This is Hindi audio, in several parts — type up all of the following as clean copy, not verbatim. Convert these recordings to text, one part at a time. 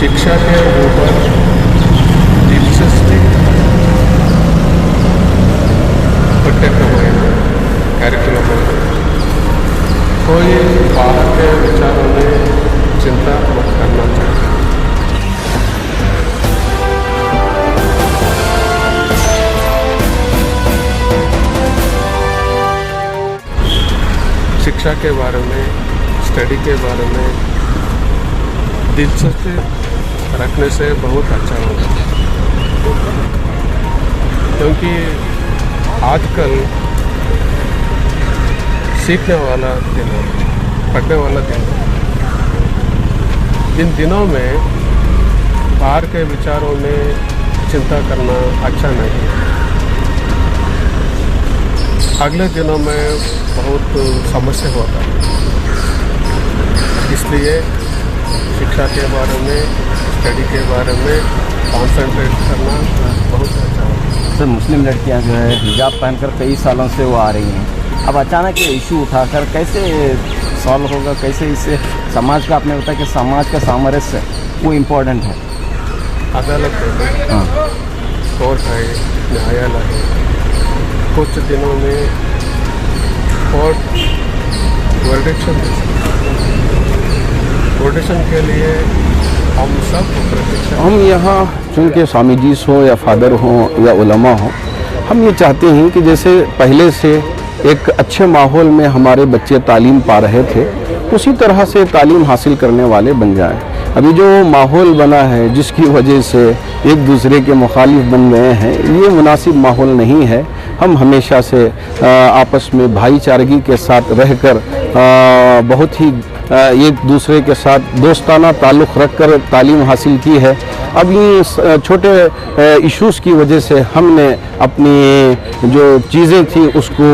शिक्षा के ऊपर दिलचस्पी पठ्यक्रम कैरिकुलम कोई बाहर के विचारों में चिंता मत करना चाहिए। शिक्षा के बारे में, स्टडी के बारे में दिलचस्पी रखने से बहुत अच्छा होगा, क्योंकि आजकल सीखने वाला दिन है, पढ़ने वाला दिन है। इन दिनों में बाहर के विचारों में चिंता करना अच्छा नहीं है। अगले दिनों में बहुत समस्या होता है, इसलिए शिक्षा के बारे में, स्टडी के बारे में कॉन्सेंट्रेट करना बहुत अच्छा है। सर, मुस्लिम लड़कियां जो है हिजाब पहनकर कई सालों से वो आ रही हैं, अब अचानक ये इशू उठाकर कैसे सॉल्व होगा, कैसे इससे समाज का, आपने बताया कि समाज का सामरस्य वो इम्पोर्टेंट है। अदालत है, कोर्ट है, न्यायालय है, कुछ दिनों में कोर्ट वर्डिक्शन के लिए हम सब प्रतीक्षा। हम यहाँ चूँकि स्वामी जी हो या फादर हो या उलमा हो, हम ये चाहते हैं कि जैसे पहले से एक अच्छे माहौल में हमारे बच्चे तालीम पा रहे थे, उसी तरह से तालीम हासिल करने वाले बन जाएं। अभी जो माहौल बना है जिसकी वजह से एक दूसरे के मुखालिफ बन गए हैं, ये मुनासिब माहौल नहीं है। हम हमेशा से आपस में भाईचारगी के साथ रहकर बहुत ही एक दूसरे के साथ दोस्ताना ताल्लुक़ रखकर तालीम हासिल की है। अब ये छोटे इश्यूज़ की वजह से हमने अपनी जो चीज़ें थी उसको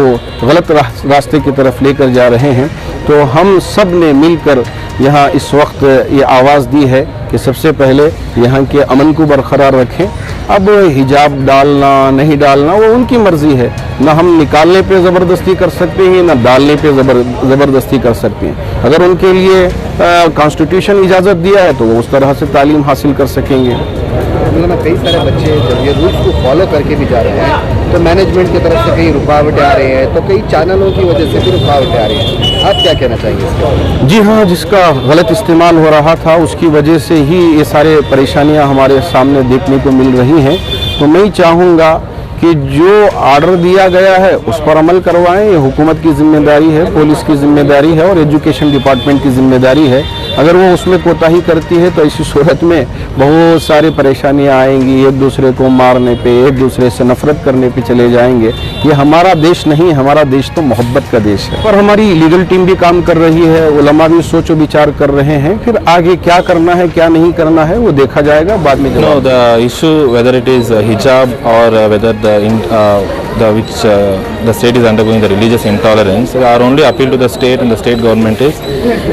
गलत रास्ते की तरफ लेकर जा रहे हैं। तो हम सब ने मिलकर यहाँ इस वक्त ये आवाज़ दी है कि सबसे पहले यहाँ के अमन को बरकरार रखें। अब हिजाब डालना नहीं डालना वो उनकी मर्ज़ी है, ना हम निकालने पे ज़बरदस्ती कर सकते हैं, ना डालने पे ज़बरदस्ती कर सकते हैं। अगर उनके लिए कॉन्स्टिट्यूशन इजाज़त दिया है तो वो उस तरह से तालीम हासिल कर सकेंगे। मतलब कई सारे बच्चे जब ये रूल्स को फॉलो करके भी जा रहे हैं तो मैनेजमेंट की तरफ से कई रुकावटें आ रही हैं, तो कई चैनलों की वजह से भी रुकावटें आ रही हैं। आप क्या कहना चाहेंगे इसका? जी हाँ, जिसका गलत इस्तेमाल हो रहा था उसकी वजह से ही ये सारे परेशानियां हमारे सामने देखने को मिल रही हैं। तो मैं चाहूँगा कि जो आर्डर दिया गया है उस पर अमल करवाएं। ये हुकूमत की जिम्मेदारी है, पुलिस की जिम्मेदारी है और एजुकेशन डिपार्टमेंट की जिम्मेदारी है। अगर वो उसमें कोताही करती है तो ऐसी सूरत में बहुत सारी परेशानियां आएंगी, एक दूसरे को मारने पे, एक दूसरे से नफरत करने पे चले जाएंगे। ये हमारा देश नहीं, हमारा देश तो मोहब्बत का देश है। और हमारी लीगल टीम भी काम कर रही है, उलमा भी सोचो विचार कर रहे हैं। फिर आगे क्या करना है क्या नहीं करना है वो देखा जाएगा बाद में। No, the issue whether it is hijab or whether the state is undergoing the religious intolerance, our only appeal to the state and the state government is,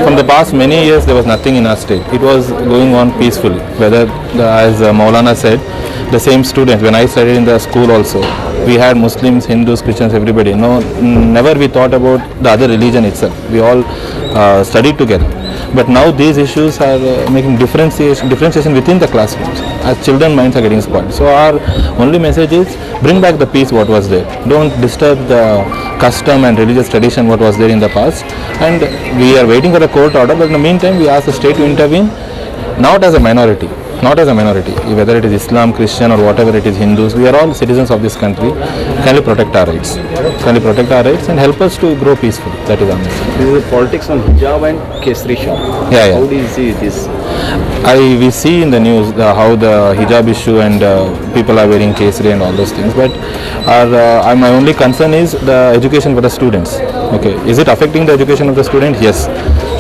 from the past many years there was nothing in our state. It was going on peacefully. Whether as Maulana said, the same students, when I studied in the school also, we had Muslims, Hindus, Christians, everybody. No, never we thought about the other religion itself. We all studied together. But now these issues are making differentiation within the classrooms, as children minds are getting spoiled. So our only message is, bring back the peace what was there. Don't disturb the custom and religious tradition what was there in the past. And we are waiting for the court order, but in the meantime we ask the state to intervene, not as a minority. Not as a minority, whether it is Islam, Christian or whatever it is, Hindus, we are all citizens of this country. Kindly protect our rights. Kindly protect our rights and help us to grow peacefully. That is our message. This is politics on hijab and Kesri Shah. Yeah. How do you see this? We see in the news how the hijab issue and people are wearing kesri and all those things. But my only concern is the education for the students. Okay, is it affecting the education of the student? Yes.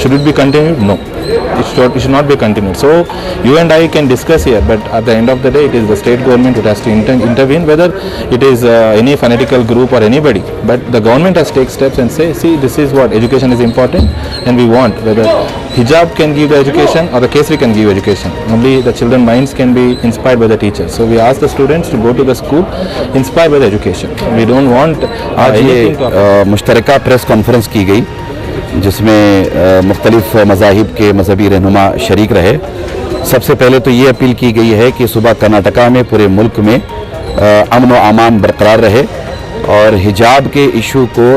Should it be continued? No. It should not be continued. So you and I can discuss here, but at the end of the day, it is the state government who has to intervene, whether it is any fanatical group or anybody. But the government has to take steps and say, see, this is what education is important, and we want whether hijab can give the education or the kesri can give education. Only the children minds can be inspired by the teachers. So we ask the students to go to the school inspired by the education. We don't want आज ये मुश्तरका प्रेस कॉन्फ्रेंस की गई जिसमें मुख्तलिफ मज़ाहिब के मजहबी रहनुमा शरीक रहे सबसे पहले तो ये अपील की गई है कि सुबह कर्नाटका में पूरे मुल्क में अमन व अमान बरकरार रहे और हिजाब के इशू को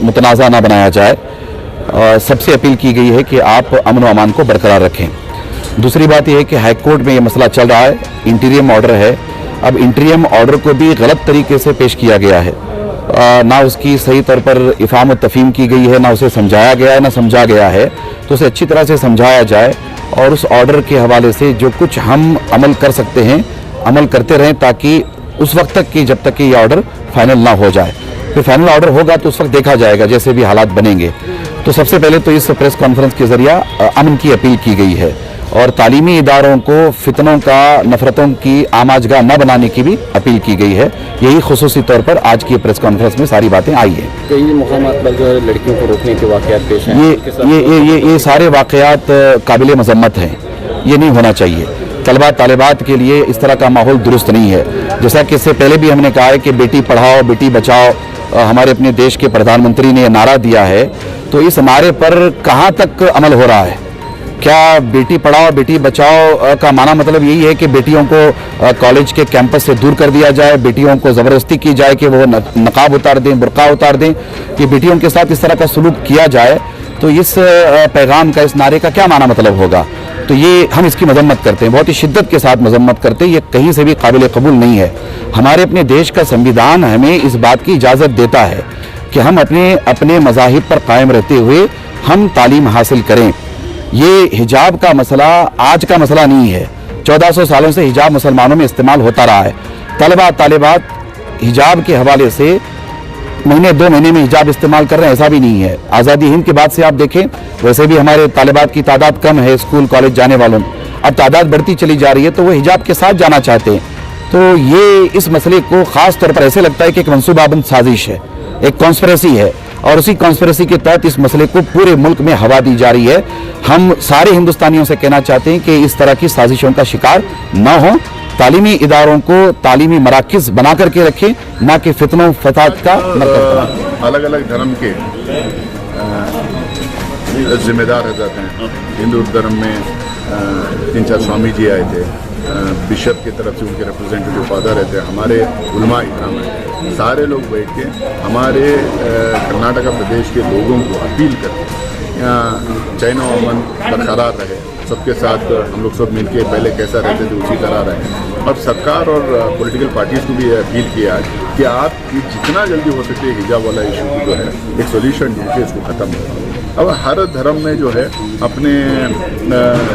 मुतनाज़ा ना बनाया जाए। सबसे अपील की गई है कि आप अमन व अमान को बरकरार रखें। दूसरी बात यह है कि हाई कोर्ट में ये मसला चल रहा है, इंटीरियम ऑर्डर है। अब इंटीरियम ऑर्डर को भी गलत तरीके से पेश किया गया है, ना उसकी सही तौर पर इफ़ाम व तफ़हीम की गई है, ना उसे समझाया गया है, ना समझा गया है। तो उसे अच्छी तरह से समझाया जाए और उस ऑर्डर के हवाले से जो कुछ हम अमल कर सकते हैं अमल करते रहें, ताकि उस वक्त तक कि जब तक कि ये ऑर्डर फाइनल ना हो जाए। फिर फाइनल ऑर्डर होगा तो उस वक्त देखा जाएगा जैसे भी हालात बनेंगे। तो सबसे पहले तो इस प्रेस कॉन्फ्रेंस के जरिए अमन की अपील की गई है और तालीमी इदारों को फितनों का, नफरतों की आमाजगाह न बनाने की भी अपील की गई है। यही खुसूसी तौर पर आज की प्रेस कॉन्फ्रेंस में सारी बातें आई है। कई मुकामात पर जो है लड़कियों को रोकने के वाक़यात पेश हैं। ये सारे वाक़यात काबिल मज़म्मत हैं, ये नहीं होना चाहिए। तलबा तालिबात के लिए इस तरह का माहौल दुरुस्त नहीं है। जैसा कि इससे पहले भी हमने कहा है कि बेटी पढ़ाओ बेटी बचाओ, हमारे अपने देश के प्रधानमंत्री ने नारा दिया है, तो इस नारे पर कहाँ तक अमल हो रहा है? क्या बेटी पढ़ाओ बेटी बचाओ का माना मतलब यही है कि बेटियों को कॉलेज के कैंपस से दूर कर दिया जाए, बेटियों को ज़बरदस्ती की जाए कि वो नकाब उतार दें, बुर्का उतार दें, कि बेटियों के साथ इस तरह का सलूक किया जाए? तो इस पैगाम का, इस नारे का क्या माना मतलब होगा? तो ये हम इसकी मजम्मत करते हैं, बहुत ही शिद्दत के साथ मजम्मत करते हैं। ये कहीं से भी काबिल कबूल नहीं है। हमारे अपने देश का संविधान हमें इस बात की इजाज़त देता है कि हम अपने मज़ाहिब पर कायम रहते हुए हम तालीम हासिल करें। ये हिजाब का मसला आज का मसला नहीं है, 1400 सालों से हिजाब मुसलमानों में इस्तेमाल होता रहा है। तलबा तालिबात हिजाब के हवाले से महीने 2 महीने में हिजाब इस्तेमाल कर रहे हैं, ऐसा भी नहीं है। आज़ादी हिंद के बाद से आप देखें, वैसे भी हमारे तालिबात की तादाद कम है स्कूल कॉलेज जाने वालों में, अब तादाद बढ़ती चली जा रही है, तो वो हिजाब के साथ जाना चाहते हैं। तो ये इस मसले को ख़ास तौर पर ऐसे लगता है कि एक मनसूबाबंद साजिश है, एक कॉन्स्पिरेसी है, और उसी कॉन्स्पिरेसी के तहत इस मसले को पूरे मुल्क में हवा दी जा रही है। हम सारे हिंदुस्तानियों से कहना चाहते हैं कि इस तरह की साजिशों का शिकार न हो, तालीमी इदारों को तालीमी मराकिज़ बना करके रखें, ना कि फितनों फसाद का मरकज़। अलग अलग धर्म के जिम्मेदार रहते हैं। हिंदू धर्म में 3-4 स्वामी जी आए थे, बिशप की तरफ से उनके रिप्रेजेंटेटिव फादर रहते हैं, हमारे उलमा इकराम हैं, सारे लोग बैठ के हमारे कर्नाटका प्रदेश के लोगों को अपील करते हैं चैन व अमन बरकरार रहे, सबके साथ हम लोग सब मिलके पहले कैसा रहते थे उसी तरह रहे। और सरकार और पॉलिटिकल पार्टीज़ को भी अपील किया कि आप जितना जल्दी हो सके हिजाब वाला इशू जो है एक सोल्यूशन ढूंढ के इसको ख़त्म करो। अब हर धर्म में जो है अपने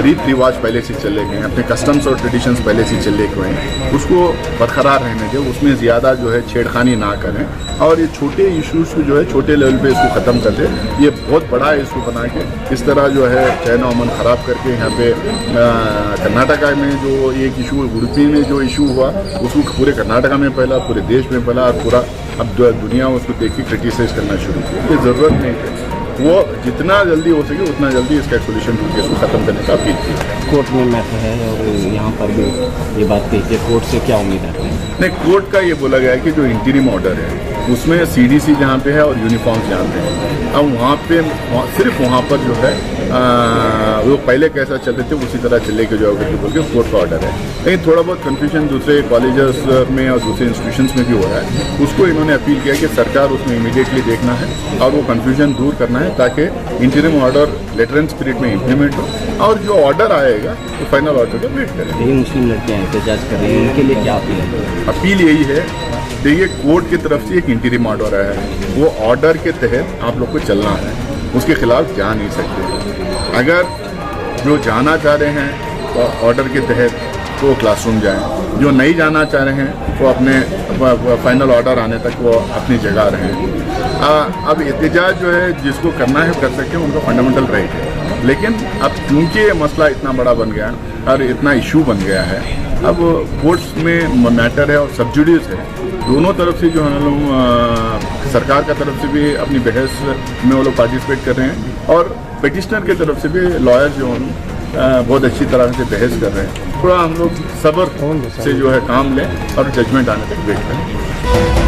रीत रिवाज पहले से चले गए हैं, अपने कस्टम्स और ट्रेडिशंस पहले से चले गए हैं, उसको बरकरार रहने दें, उसमें ज़्यादा जो है छेड़खानी ना करें और ये छोटे इश्यूज़ को जो है छोटे लेवल पे इसको ख़त्म कर दें। ये बहुत बड़ा इसको बना के इस तरह जो है चैन व अमन ख़राब करके यहाँ पे कर्नाटका में जो एक इशू उड़पी में जो इशू हुआ उसको पूरे कर्नाटका में फैला, पूरे देश में फैला और पूरा अब दुनिया उसको देख के क्रिटिसाइज़ करना शुरू किया। ये ज़रूरत नहीं है, वो जितना जल्दी हो सके उतना जल्दी इसका एक सोल्यूशन ढूंढ के इसको ख़त्म करने का अपील की। कोर्ट में मैटर है और यहाँ पर भी ये बात कही कि कोर्ट से क्या उम्मीद है? नहीं, कोर्ट का ये बोला गया है कि जो इंटीरिम ऑर्डर है उसमें CDC जहाँ पे है और यूनिफॉर्म्स जहाँ पे है, अब वहाँ पे सिर्फ वहाँ पर जो है वो पहले कैसा चलते थे उसी तरह चले के जो है बोल के कोर्ट का ऑर्डर है। लेकिन थोड़ा बहुत कन्फ्यूजन दूसरे कॉलेजेस में और दूसरे इंस्टीट्यूशंस में भी हो रहा है, उसको इन्होंने अपील किया कि सरकार उसमें इमीडिएटली देखना है और वो कन्फ्यूजन दूर करना है ताकि इंटीरिम ऑर्डर लेटर एंड स्पिरिट में इम्प्लीमेंट हो और जो ऑर्डर आएगा तो फाइनल ऑर्डर का वेट करें। यही मुस्लिम लड़कियाँ एहतजाज कर रही हैं, उनके लिए क्या अपील है? अपील यही है, देखिए कोर्ट की तरफ से एक इंटीरिम ऑर्डर आया है, वो ऑर्डर के तहत आप लोग को चलना है, उसके खिलाफ जा नहीं सकते। अगर जो जाना चाह रहे हैं तो ऑर्डर के तहत वो क्लासरूम जाएं, जो नहीं जाना चाह रहे हैं वो अपने फाइनल ऑर्डर आने तक वो अपनी जगह रहें। अब एहतजाज जो है जिसको करना है कर सकते हैं, उनका फंडामेंटल राइट है, लेकिन अब क्योंकि ये मसला इतना बड़ा बन गया और इतना इशू बन गया है, अब कोर्ट्स में मैटर है और सब्जुडिस है, दोनों तरफ से जो है लोग सरकार का तरफ से भी अपनी बहस में वो लोग पार्टिसिपेट कर रहे हैं और पिटिशनर के तरफ से भी लॉयर जो बहुत अच्छी तरह से बहस कर रहे हैं। थोड़ा हम लोग सब्र से जो है काम लें और जजमेंट आने तक वेट करें।